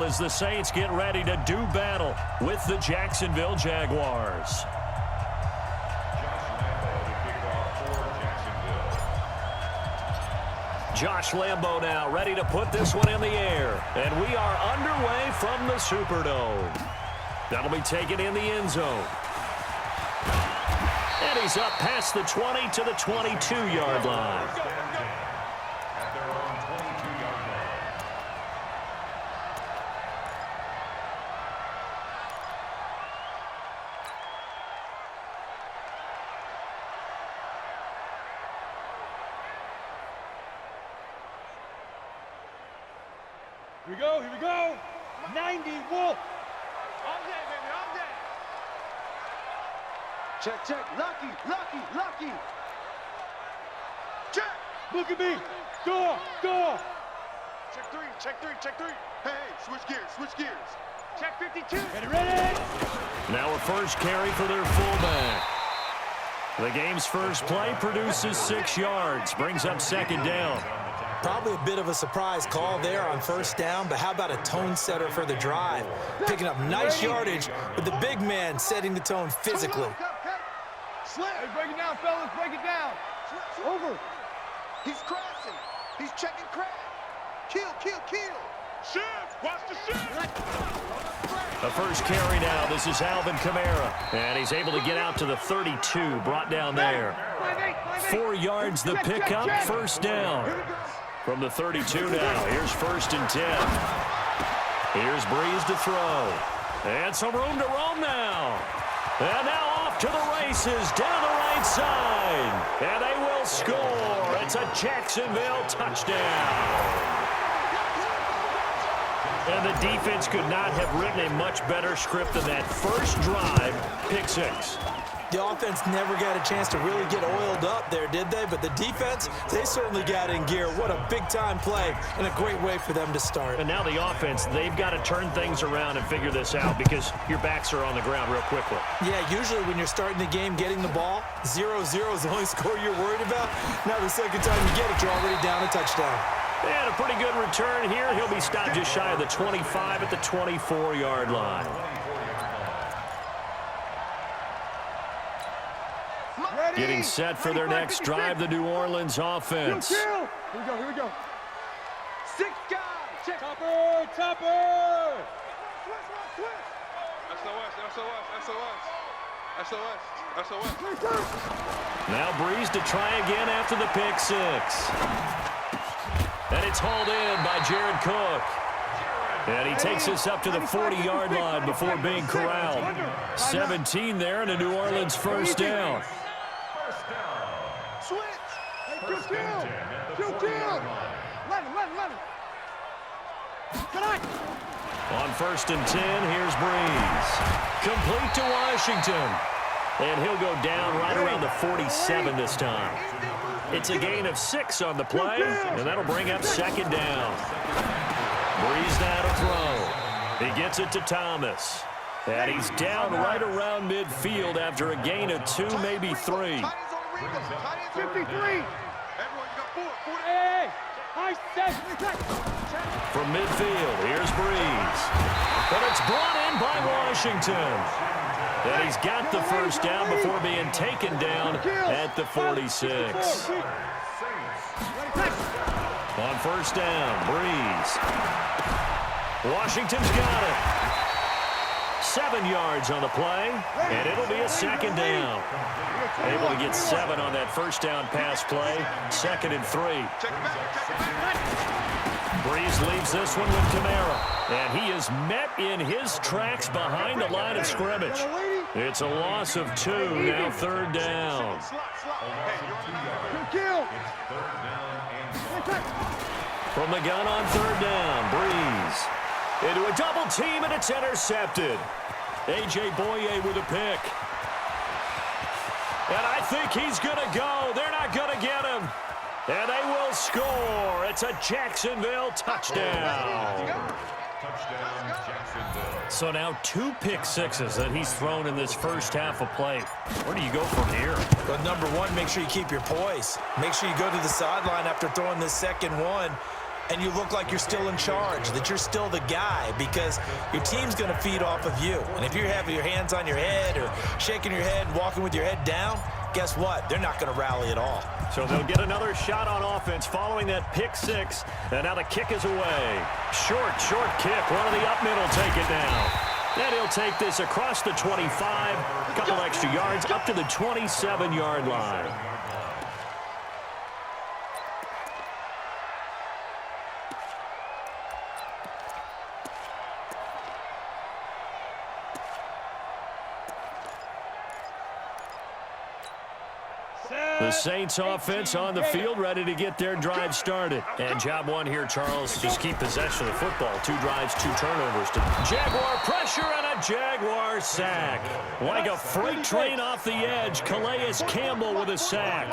as the Saints get ready to do battle with the Jacksonville Jaguars. Josh Lambo now ready to put this one in the air. And we are underway from the Superdome. That'll be taken in the end zone. And he's up past the 20 to the 22-yard line. Here we go, here we go. 90, Wolf. All day, baby, all day. Check, check. Lucky, lucky, lucky. Check. Look at me. Door, door. Check three, check three, check three. Hey, switch gears, switch gears. Check 52. Ready, ready. Now a first carry for their fullback. The game's first play produces 6 yards, brings up second down. Probably a bit of a surprise call there on first down, but how about a tone setter for the drive? Picking up nice yardage with the big man setting the tone physically. Slip. Hey, break it down, fellas, break it down. Over. He's crashing. He's checking crash. Kill, kill, kill. Shift. Watch the shift. A first carry now. This is Alvin Kamara. And he's able to get out to the 32, brought down there. 4 yards the pickup, first down. From the 32 now, here's first and 10. Here's Breeze to throw. And some room to roam now. And now off to the races, down the right side. And they will score. It's a Jacksonville touchdown. And the defense could not have written a much better script than that first drive, pick 6. The offense never got a chance to really get oiled up there, did they? But the defense, they certainly got in gear. What a big-time play and a great way for them to start. And now the offense, they've got to turn things around and figure this out because your backs are on the ground real quickly. Yeah, usually when you're starting the game getting the ball, 0-0 is the only score you're worried about. Now the second time you get it, you're already down a touchdown. And a pretty good return here. He'll be stopped just shy of the 25 at the 24-yard line. Getting set for their next drive, the New Orleans offense. Here we go, here we go. 6 guys. Check. Topper, topper. SOS. Now Breeze to try again after the pick 6. And it's hauled in by Jared Cook. And he takes us up to the 40-yard line before being corralled. 17 there and a New Orleans first down. Switch. Kill. 11. Tonight. On first and 10, here's Breeze. Complete to Washington. And he'll go down right around the 47 this time. It's a gain of 6 on the play, and that'll bring up second down. Breeze now to throw. He gets it to Thomas. And he's down right around midfield after a gain of 2, maybe 3. 53. Hey, from midfield, here's Breeze. But it's brought in by Washington. And he's got the first down before being taken down at the 46. On first down, Breeze. Washington's got it. 7 yards on the play, and it'll be a second down. Able to get 7 on that first down pass play. 2nd and 3. Breeze leaves this one with Kamara, and he is met in his tracks behind the line of scrimmage. It's a loss of 2, now 3rd down. From the gun on 3rd down, Breeze into a double team, and it's intercepted. A.J. Boye with a pick. And I think he's going to go. They're not going to get him. And they will score. It's a Jacksonville touchdown. So now 2 pick sixes that he's thrown in this first half of play. Where do you go from here? But number one, make sure you keep your poise. Make sure you go to the sideline after throwing this second one. and you look like you're still in charge, that you're still the guy, because your team's going to feed off of you. And if you're having your hands on your head or shaking your head and walking with your head down, guess what? They're not going to rally at all. So they'll get another shot on offense following that pick six. And now the kick is away. Short kick. One of the up middle take it down. And he'll take this across the 25. A couple extra yards up to the 27-yard line. The Saints offense on the field, ready to get their drive started. And job one here, Charles, just keep possession of the football. 2 drives, 2 turnovers. Jaguar pressure and a Jaguar sack. Like a freight train off the edge, Calais Campbell with a sack.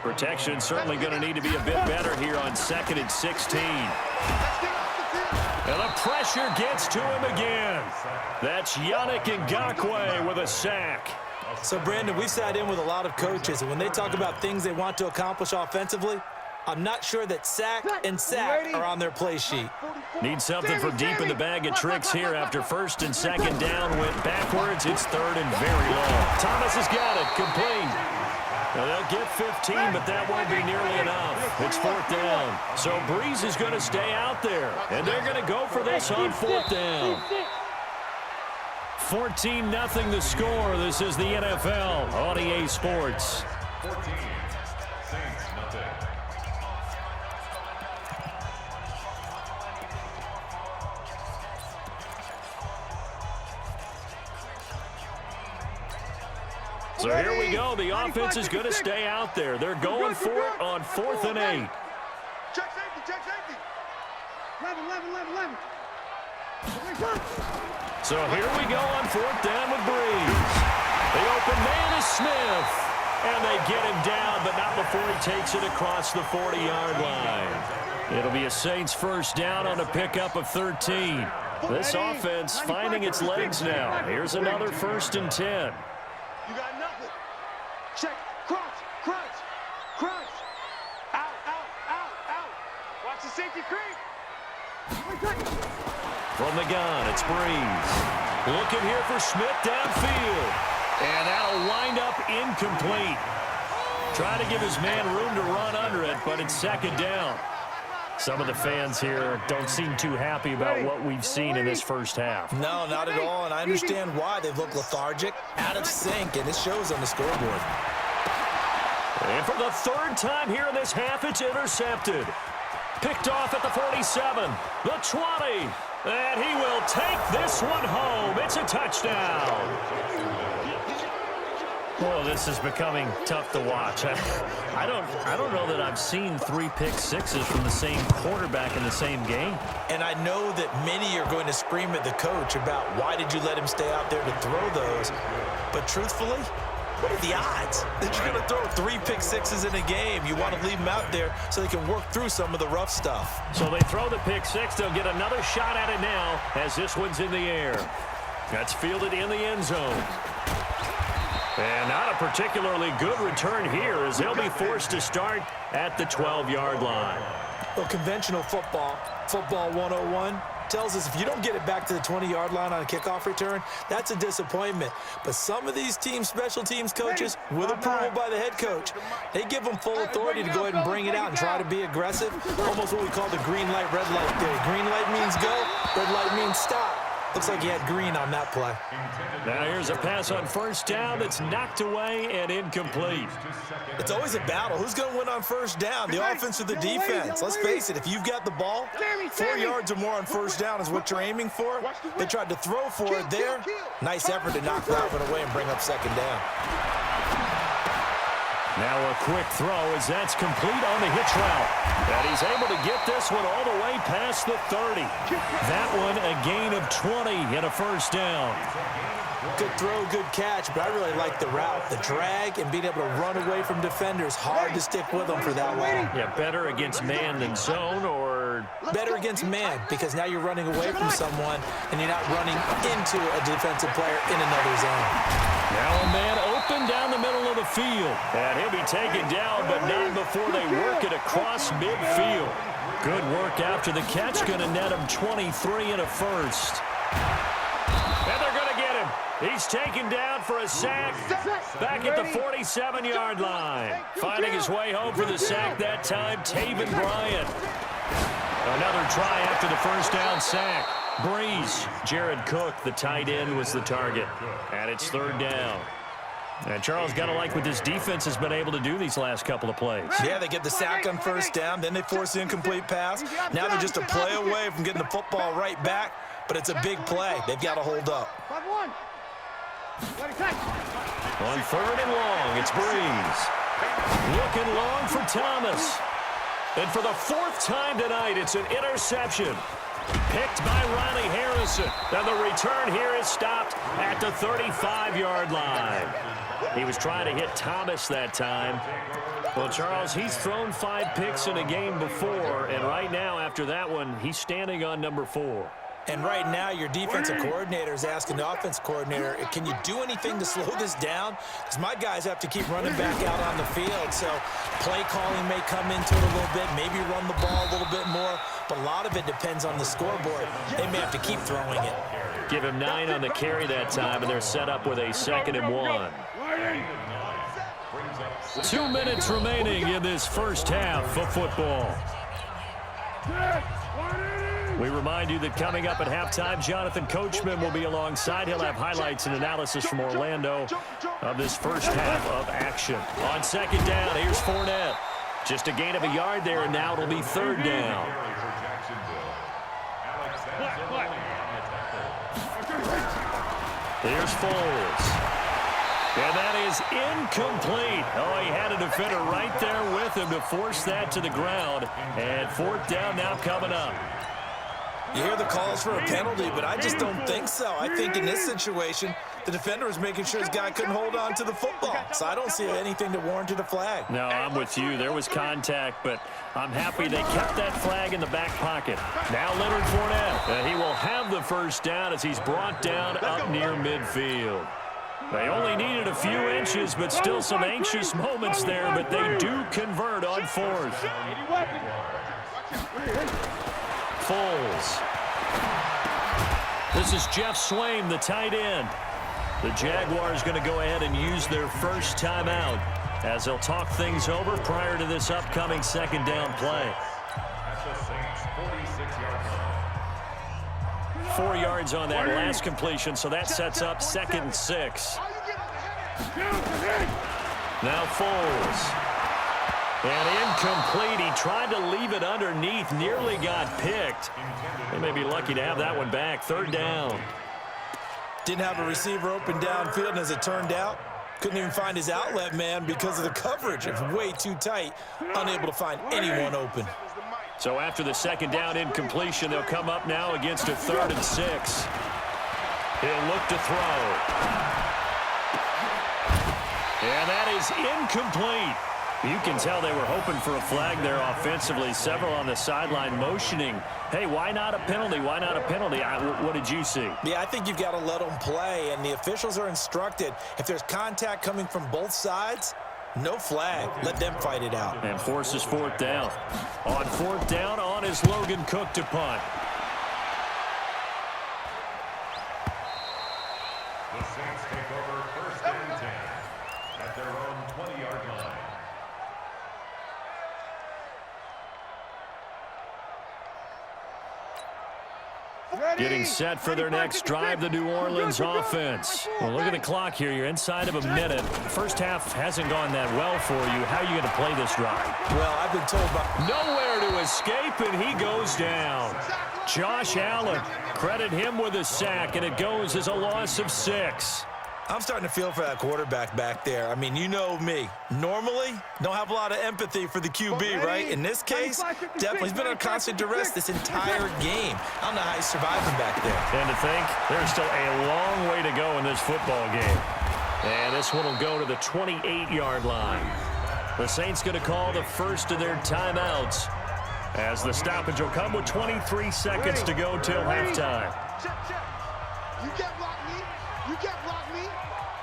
Protection certainly going to need to be a bit better here on 2nd and 16. And the pressure gets to him again. That's Yannick Ngakoue with a sack. So, Brandon, we've sat in with a lot of coaches, and when they talk about things they want to accomplish offensively, I'm not sure that sack and sack are on their play sheet. Need something from deep in the bag of tricks here after 1st and 2nd down. Went backwards. It's 3rd and very long. Thomas has got it. Complete. Now they'll get 15, but that won't be nearly enough. It's 4th down. So Breeze is going to stay out there, and they're going to go for this on 4th down. 14-0 the score. This is the NFL on EA Sports. 14, Saints, nothing. So here we go. The offense is going to stay out there. They're going for it on 4th and 8. Check safety. 11. So here we go on 4th down with Breeze. The open man is Smith. And they get him down, but not before he takes it across the 40-yard line. It'll be a Saints 1st down on a pickup of 13. This offense finding its legs now. Here's another 1st and 10. You got nothing. Check. Crunch. Out. Watch the safety creep. From the gun, it's Breeze. Looking here for Smith downfield. And that'll wind up incomplete. Trying to give his man room to run under it, but it's 2nd down. Some of the fans here don't seem too happy about what we've seen in this first half. No, not at all, and I understand why. They've looked lethargic, out of sync, and it shows on the scoreboard. And for the 3rd time here in this half, it's intercepted. Picked off at the 47, the 20, and he will take this one home. It's a touchdown. Well, this is becoming tough to watch. I don't know that I've seen 3 pick sixes from the same quarterback in the same game. And I know that many are going to scream at the coach about why did you let him stay out there to throw those. But truthfully, what are the odds that you're going to throw 3 pick sixes in a game? You want to leave them out there so they can work through some of the rough stuff. So they throw the pick six. They'll get another shot at it now as this one's in the air. That's fielded in the end zone. And not a particularly good return here as they'll be forced to start at the 12-yard line. Well, conventional football 101, tells us if you don't get it back to the 20-yard line on a kickoff return, that's a disappointment. But some of these special teams coaches, with approval by the head coach, they give them full authority to go ahead and bring it out and try to be aggressive. Almost what we call the green light, red light theory. Green light means go, red light means stop. Looks like he had green on that play. Now here's a pass on 1st down that's knocked away and incomplete. It's always a battle. Who's going to win on 1st down, the offense or the defense? Let's face it, if you've got the ball, 4 yards or more on 1st down is what you're aiming for. They tried to throw for it there. Nice effort to knock that one away and bring up 2nd down. Now a quick throw as that's complete on the hitch route. And he's able to get this one all the way past the 30. That one a gain of 20 and a 1st down. Good throw, good catch, but I really like the route. The drag and being able to run away from defenders. Hard to stick with them for that long. Yeah, better against man than zone, or Better against man, because now you're running away from someone and you're not running into a defensive player in another zone. Now a man open down the middle of the field. And he'll be taken down, but not before they work it across midfield. Good work after the catch. Going to net him 23 and a first. And they're going to get him. He's taken down for a sack back at the 47-yard line. Finding his way home for the sack that time, Taven Bryant. Another try after the first down sack. Breeze. Jared Cook, the tight end, was the target. And it's third down. And Charles, got to like what this defense has been able to do these last couple of plays. Yeah, they get the sack on first down, then they force the incomplete pass. Now they're just a play away from getting the football right back, but it's a big play. They've got to hold up. On third and long, it's Breeze. Looking long for Thomas. And for the fourth time tonight, it's an interception. Picked by Ronnie Harrison. And the return here is stopped at the 35-yard line. He was trying to hit Thomas that time. Well, Charles, he's thrown 5 picks in a game before, and right now, after that one, he's standing on number 4. And right now, your defensive coordinator is asking the offense coordinator, can you do anything to slow this down? Because my guys have to keep running back out on the field. So play calling may come into it a little bit, maybe run the ball a little bit more. But a lot of it depends on the scoreboard. They may have to keep throwing it. Give him 9 on the carry that time, and they're set up with a 2nd and 1. 2 minutes remaining in this first half of football. We remind you that coming up at halftime, Jonathan Coachman will be alongside. He'll have highlights and analysis from Orlando of this first half of action. On second down, here's Fournette. Just a gain of a yard there, and now it'll be third down. Here's Foles. And that is incomplete. Oh, he had a defender right there with him to force that to the ground. And fourth down now coming up. You hear the calls for a penalty, but I just don't think so. I think in this situation, the defender was making sure his guy couldn't hold on to the football. So I don't see anything to warrant a flag. No, I'm with you. There was contact, but I'm happy they kept that flag in the back pocket. Now Leonard Fournette. And he will have the first down as he's brought down up near midfield. They only needed a few inches, but still some anxious moments there, but they do convert on fourth. Foles. This is Jeff Swaim, the tight end. The Jaguars going to go ahead and use their first timeout as they'll talk things over prior to this upcoming second down play. 4 yards on that last completion, so that sets up 2nd and 6. Now Foles. And incomplete. He tried to leave it underneath, nearly got picked. They may be lucky to have that one back. Third down. Didn't have a receiver open downfield, and as it turned out, couldn't even find his outlet man because of the coverage. It's way too tight, unable to find anyone open. So after the second down incompletion, they'll come up now against a 3rd and 6. He'll look to throw. And that is incomplete. You can tell they were hoping for a flag there offensively. Several on the sideline motioning, hey, why not a penalty? Why not a penalty? What did you see? Yeah, I think you've got to let them play, and the officials are instructed. If there's contact coming from both sides, no flag. Let them fight it out. And forces fourth down. On fourth down, on is Logan Cook to punt. The Saints take over 1st and 10 at their own 20-yard line. Getting set for their next drive, the New Orleans offense. Well, look at the clock here. You're inside of a minute. The first half hasn't gone that well for you. How are you going to play this drive? Well, I've been told by... Nowhere to escape, and he goes down. Josh Allen, credit him with a sack, and it goes as a loss of 6. I'm starting to feel for that quarterback back there. I mean, you know me. Normally, don't have a lot of empathy for the QB, right? In this case, definitely he's been under constant duress this entire game. I don't know how he's surviving back there. And to think, there's still a long way to go in this football game. And this one will go to the 28-yard line. The Saints going to call the first of their timeouts as the stoppage will come with 23 seconds to go till halftime. Check. You can't block me. You can't block me.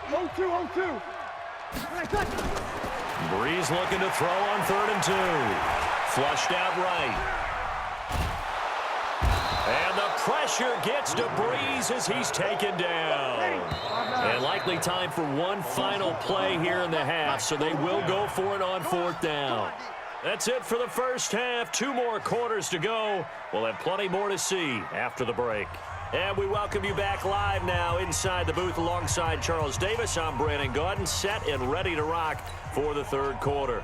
0-2. Breeze looking to throw on 3rd and 2. Flushed out right. And the pressure gets to Breeze as he's taken down. And likely time for one final play here in the half, so they will go for it on 4th down. That's it for the first half. 2 more quarters to go. We'll have plenty more to see after the break. And we welcome you back live now inside the booth alongside Charles Davis. I'm Brandon Gaudin, set and ready to rock for the 3rd quarter.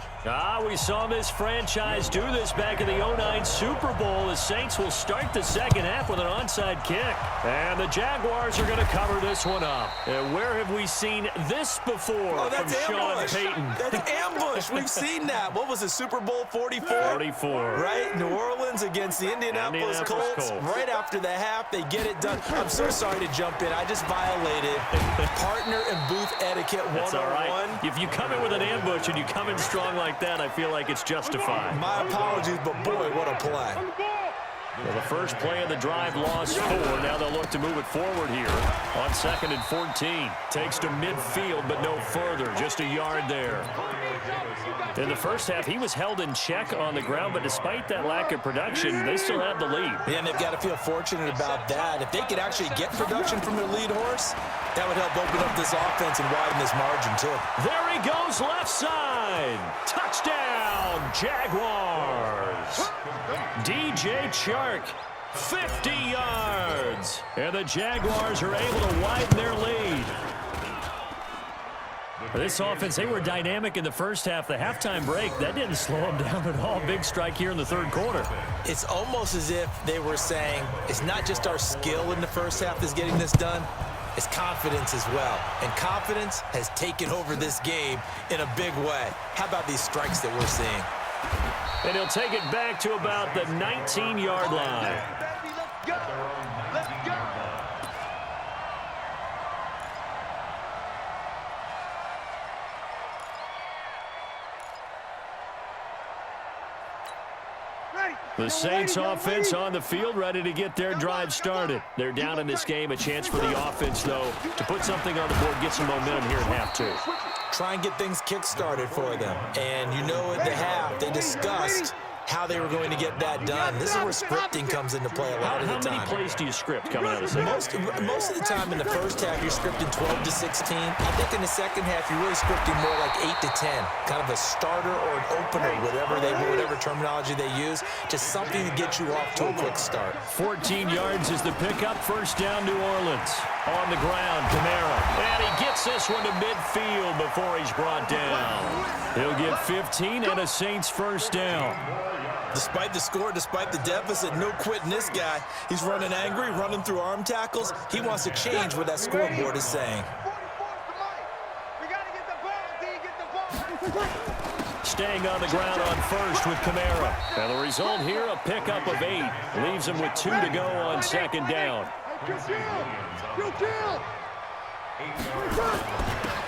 We saw this franchise do this back in the 2009 Super Bowl. The Saints will start the second half with an onside kick. And the Jaguars are going to cover this one up. And where have we seen this before from Sean Payton? That's ambush. We've seen that. What was it, Super Bowl 44? 44. Right? New Orleans against the Indianapolis Colts. Right after the half, they get it done. I'm so sorry to jump in. I just violated partner and booth etiquette 101. That's all right. If you come in with an ambush and you come in strong like that, I feel like it's justified. My apologies, but boy, what a play. Well, the first play of the drive lost 4. Now they'll look to move it forward here on 2nd and 14. Takes to midfield, but no further. Just a yard there. In the first half, he was held in check on the ground, but despite that lack of production, they still have the lead. Yeah, and they've got to feel fortunate about that. If they could actually get production from their lead horse, that would help open up this offense and widen this margin, too. There he goes, left side. Touchdown, Jaguars. DJ Chark, 50 yards. And the Jaguars are able to widen their lead. This offense, they were dynamic in the first half. The halftime break, that didn't slow them down at all. Big strike here in the 3rd quarter. It's almost as if they were saying, it's not just our skill in the first half that's getting this done, it's confidence as well. And confidence has taken over this game in a big way. How about these strikes that we're seeing? And he'll take it back to about the 19-yard line. Let's go. Let's go. The Saints offense on the field, ready to get their drive started. They're down in this game. A chance for the offense, though, to put something on the board, get some momentum here in half 2. Try and get things kick-started for them. And you know at the half, they discussed how they were going to get that done. This is where scripting comes into play a lot of the time. How many plays do you script coming out of the second? Most of the time in the first half, you're scripting 12 to 16. I think in the second half, you're really scripting more like 8 to 10. Kind of a starter or an opener, whatever terminology they use. Just something to get you off to a quick start. 14 yards is the pickup. First down, New Orleans. On the ground, Kamara. And he gets this one to midfield before he's brought down. He'll get 15 and a Saints first down. Despite the score, despite the deficit, no quitting this guy. He's running angry, running through arm tackles. He wants to change what that scoreboard is saying. Staying on the ground on first with Kamara. And the result here, a pickup of 8. Leaves him with 2 to go on 2nd down.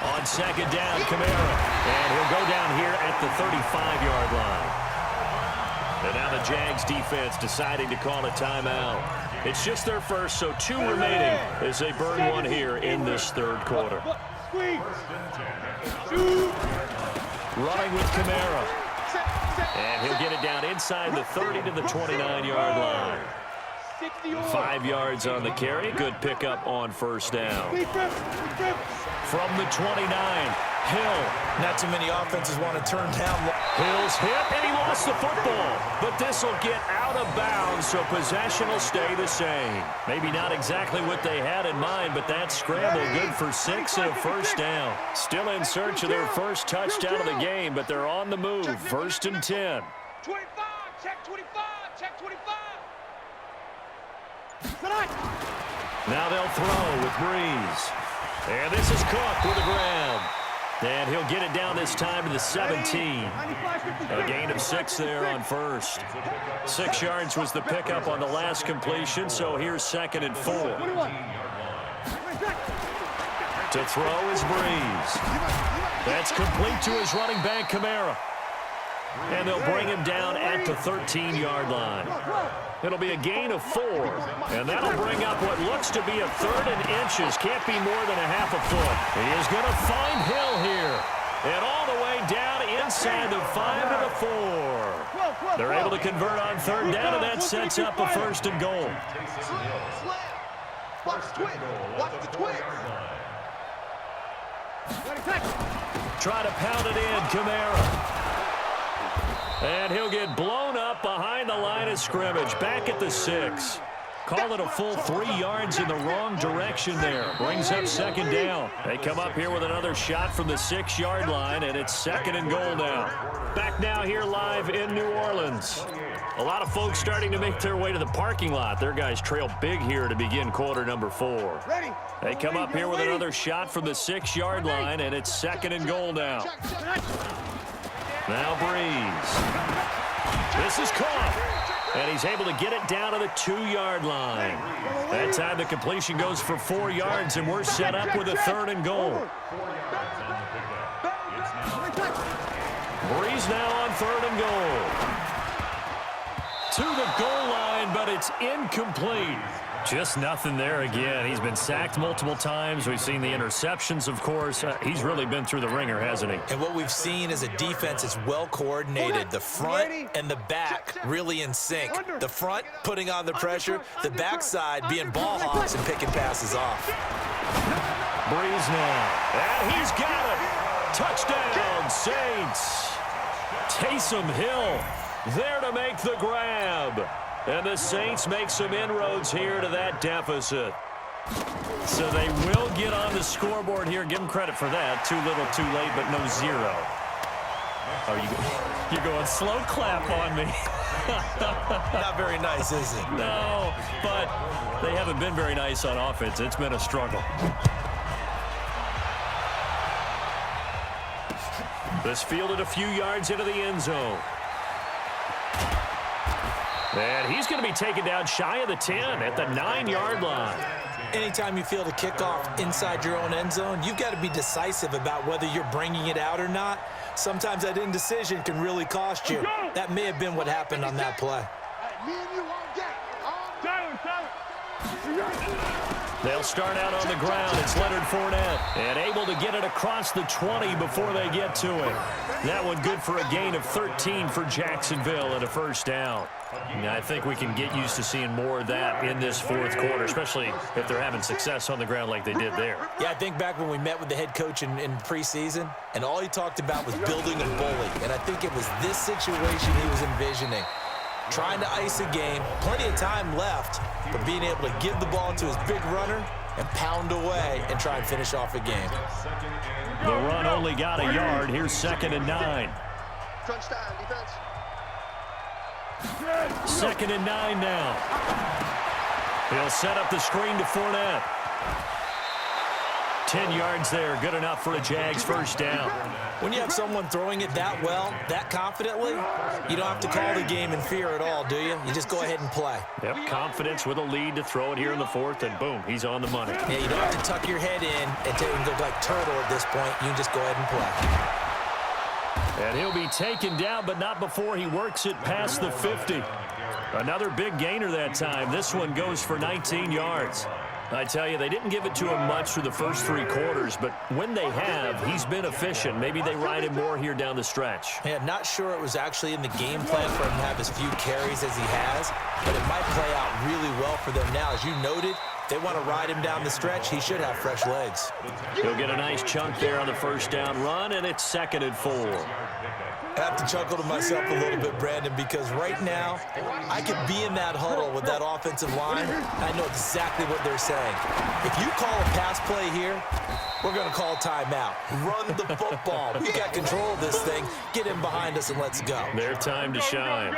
On 2nd down, Kamara. And he'll go down here at the 35-yard line. And now the Jags defense deciding to call a timeout. It's just their first, so 2 remaining as they burn one here in this 3rd quarter. Running with Kamara. And he'll get it down inside the 30 to the 29-yard line. 5 yards on the carry. Good pickup on first down. From the 29, Hill. Not too many offenses want to turn down. Hill's hit, and he lost the football. But this will get out of bounds, so possession will stay the same. Maybe not exactly what they had in mind, but that scramble good for 6 and a first down. Still in search of their first touchdown of the game, but they're on the move. 1st and 10. 25, check 25, check 25. Now they'll throw with Breeze. And this is Cook with the grab. And he'll get it down this time to the 17. A gain of 6 there on first. 6 yards was the pickup on the last completion, so here's 2nd and 4. To throw is Breeze. That's complete to his running back, Kamara. And they'll bring him down at the 13-yard line. It'll be a gain of 4. And that'll bring up what looks to be a 3rd and inches. Can't be more than a half a foot. He is going to find Hill here. And all the way down inside the 5 to the 4. They're able to convert on 3rd down, and that sets up a 1st and goal. Watch the twist. Watch the twist. Try to pound it in, Kamara. And he'll get blown up behind the line of scrimmage. Back at the 6. Call it a full 3 yards in the wrong direction there. Brings up 2nd down. They come up here with another shot from the 6-yard line, and it's 2nd and goal now. Back now here live in New Orleans. A lot of folks starting to make their way to the parking lot. Their guys trail big here to begin quarter number 4. They come up here with another shot from the 6-yard line, and it's 2nd and goal now. Now Breeze. This is caught. And he's able to get it down to the 2-yard line. That time the completion goes for 4 yards, and we're set up with a 3rd and goal. Breeze now on 3rd and goal. To the goal line, but it's incomplete. Just nothing there again. He's been sacked multiple times. We've seen the interceptions, of course. He's really been through the ringer, hasn't he? And what we've seen is a defense is well coordinated. The front and the back really in sync. The front putting on the pressure, the backside being ball hawks and picking passes off. Breeze now. And he's got it. Touchdown, Saints. Taysom Hill there to make the grab. And the Saints make some inroads here to that deficit. So they will get on the scoreboard here. Give them credit for that. Too little, too late, but no 0. Oh, you're going slow clap on me. Not very nice, is it? No, but they haven't been very nice on offense. It's been a struggle. This fielded a few yards into the end zone. And he's going to be taken down shy of the 10 at the 9-yard line. Anytime you field a kickoff inside your own end zone, you've got to be decisive about whether you're bringing it out or not. Sometimes that indecision can really cost you. That may have been what happened on that play. They'll start out on the ground. It's Leonard Fournette. And able to get it across the 20 before they get to it. That one good for a gain of 13 for Jacksonville and a 1st down. Now, I think we can get used to seeing more of that in this 4th quarter, especially if they're having success on the ground like they did there. Yeah, I think back when we met with the head coach in preseason, and all he talked about was building a bully. And I think it was this situation he was envisioning. Trying to ice a game, plenty of time left, but being able to give the ball to his big runner and pound away and try and finish off a game. The run only got a yard. Here's 2nd and 9. Crunch time, defense. 2nd and 9 now. He'll set up the screen to Fournette. 10 yards there. Good enough for a Jags 1st down. When you have someone throwing it that well, that confidently, you don't have to call the game in fear at all, do you? You just go ahead and play. Yep, confidence with a lead to throw it here in the 4th, and boom, he's on the money. Yeah, you don't have to tuck your head in and go like turtle at this point. You can just go ahead and play. And he'll be taken down, but not before he works it past the 50. Another big gainer that time. This one goes for 19 yards. I tell you, they didn't give it to him much through the first 3 quarters, but when they have, he's been efficient. Maybe they ride him more here down the stretch. Yeah, not sure it was actually in the game plan for him to have as few carries as he has, but it might play out really well for them now. As you noted, if they want to ride him down the stretch, he should have fresh legs. He'll get a nice chunk there on the 1st down run, and it's 2nd and 4. I have to chuckle to myself a little bit, Brandon, because right now I could be in that huddle with that offensive line. I know exactly what they're saying. If you call a pass play here, we're going to call timeout. Run the football. We got control of this thing. Get in behind us and let's go. Their time to shine.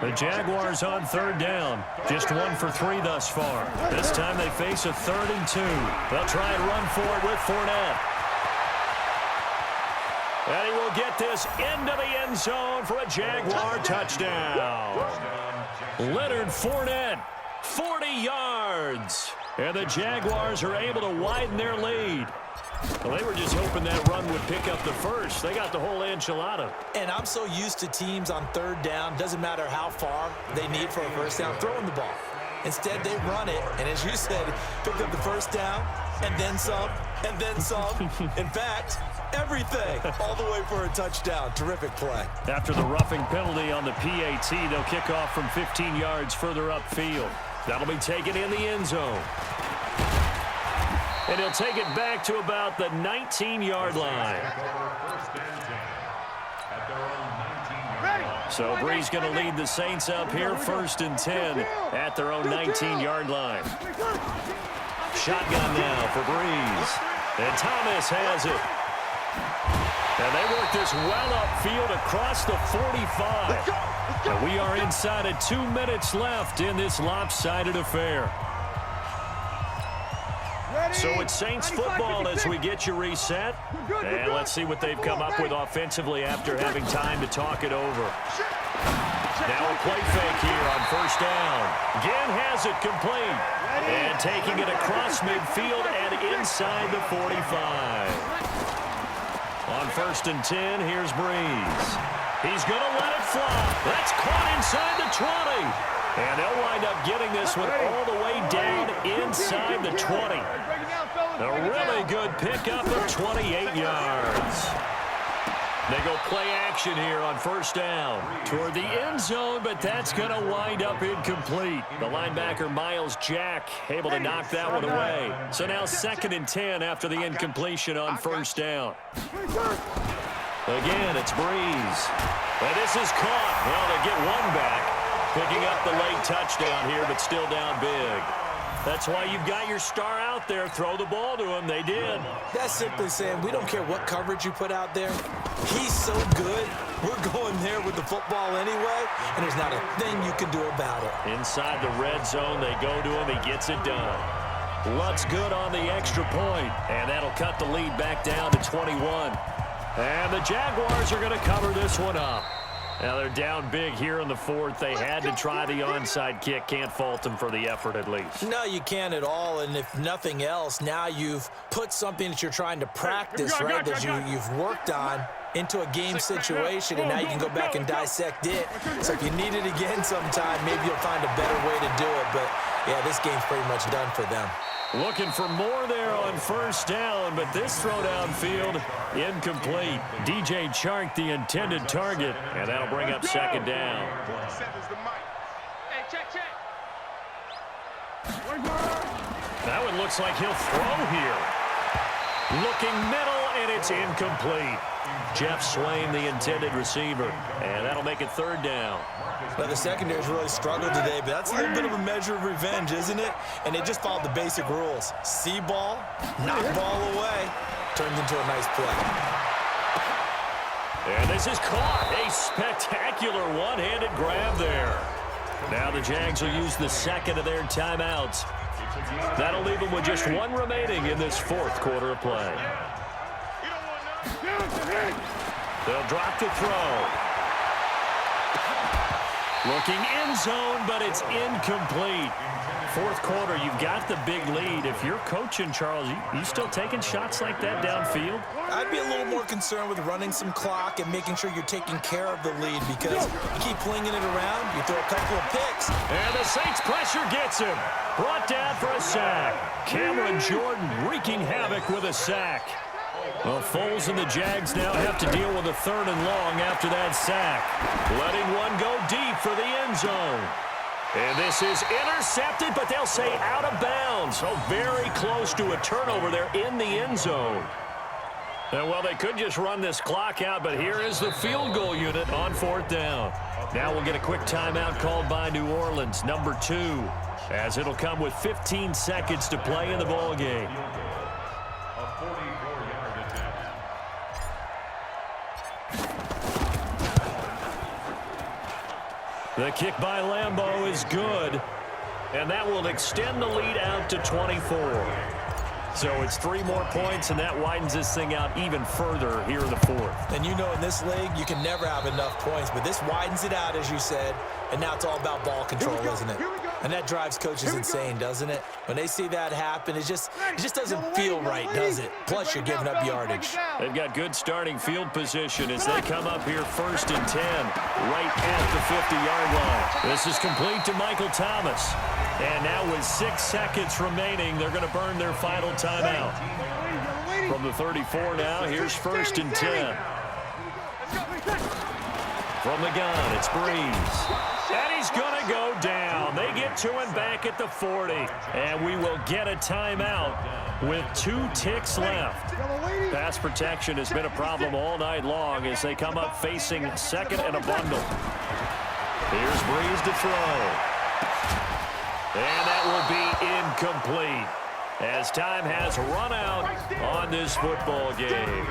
The Jaguars on 3rd down. Just 1 for 3 thus far. This time they face a 3rd and 2. They'll try and run for it with Fournette. And he will get this into the end zone for a Jaguar touchdown. Leonard Fournette, 40 yards. And the Jaguars are able to widen their lead. Well, they were just hoping that run would pick up the first. They got the whole enchilada. And I'm so used to teams on third down, doesn't matter how far they need for a first down, throwing the ball. Instead, they run it, and as you said, pick up the first down, and then some, and then some. In fact, everything, all the way for a touchdown. Terrific play. After the roughing penalty on the PAT, they'll kick off from 15 yards further upfield. That'll be taken in the end zone. And he'll take it back to about the 19-yard line. So Brees going to lead the Saints up here, 1st and 10 at their own 19-yard line. Shotgun now for Brees. And Thomas has it. And they work this well upfield across the 45. And we are inside of 2 minutes left in this lopsided affair. So it's Saints football as we get you reset. And let's see what they've come up with offensively after having time to talk it over. Now a play fake here on 1st down. Ginn has it complete. And taking it across midfield and inside the 45. On 1st and 10, here's Brees. He's going to let it fly. That's caught inside the 20. And they'll wind up getting this one all the way down inside the 20. A really good pickup of 28 yards. They go play action here on 1st down toward the end zone, but that's going to wind up incomplete. The linebacker, Miles Jack, able to knock that one away. So now 2nd and 10 after the incompletion on 1st down. Again, it's Brees. And this is caught. Well, they get one back. Picking up the late touchdown here, but still down big. That's why you've got your star out there. Throw the ball to him. They did. That's simply saying we don't care what coverage you put out there. He's so good. We're going there with the football anyway, and there's not a thing you can do about it. Inside the red zone, they go to him. He gets it done. Lutz good on the extra point, and that'll cut the lead back down to 21. And the Jaguars are going to cover this one up. Now they're down big here in the 4th. They had to try the onside kick. Can't fault them for the effort at least. No, you can't at all. And if nothing else, now you've put something that you're trying to practice, right, that you've worked on into a game situation, and now you can go back and dissect it. So if you need it again sometime, maybe you'll find a better way to do it. But, yeah, this game's pretty much done for them. Looking for more there on 1st down, but this throw downfield incomplete. DJ Chark, the intended target, and that'll bring up 2nd down. That one looks like he'll throw here. Looking middle, and it's incomplete. Jeff Swain, the intended receiver, and that'll make it 3rd down. Well, the secondary's really struggled today, but that's a little bit of a measure of revenge, isn't it? And they just followed the basic rules. See ball, knock ball away, turns into a nice play. And this is caught. A spectacular one-handed grab there. Now the Jags will use the 2nd of their timeouts. That'll leave them with just one remaining in this 4th quarter of play. They'll drop the throw. Looking end zone, but it's incomplete. 4th quarter, you've got the big lead. If you're coaching, Charles, you still taking shots like that downfield? I'd be a little more concerned with running some clock and making sure you're taking care of the lead, because you keep flinging it around, you throw a couple of picks. And the Saints pressure gets him. Brought down for a sack. Cameron Jordan wreaking havoc with a sack. Well, Foles and the Jags now have to deal with a 3rd and long after that sack. Letting one go deep for the end zone. And this is intercepted, but they'll say out of bounds. So very close to a turnover there in the end zone. And, well, they could just run this clock out, but here is the field goal unit on 4th down. Now we'll get a quick timeout called by New Orleans, number 2, as it'll come with 15 seconds to play in the ballgame. The kick by Lambeau is good, and that will extend the lead out to 24. So it's 3 more points, and that widens this thing out even further here in the 4th. And you know, in this league, you can never have enough points, but this widens it out, as you said, and now it's all about ball control, isn't it? And that drives coaches insane, doesn't it? When they see that happen, it just doesn't feel right, does it? Plus, you're giving up yardage. They've got good starting field position as they come up here 1st and 10, right at the 50-yard line. This is complete to Michael Thomas. And now with 6 seconds remaining, they're going to burn their final timeout. From the 34 now, here's 1st and 10. From the gun, it's Breeze. And he's going to go down. They get to him back at the 40. And we will get a timeout with 2 ticks left. Pass protection has been a problem all night long as they come up facing 2nd and a bundle. Here's Breeze to throw. And that will be incomplete as time has run out on this football game.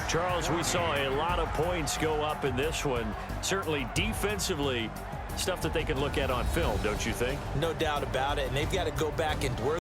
Charles, we saw a lot of points go up in this one. Certainly defensively, stuff that they can look at on film, don't you think? No doubt about it. And they've got to go back and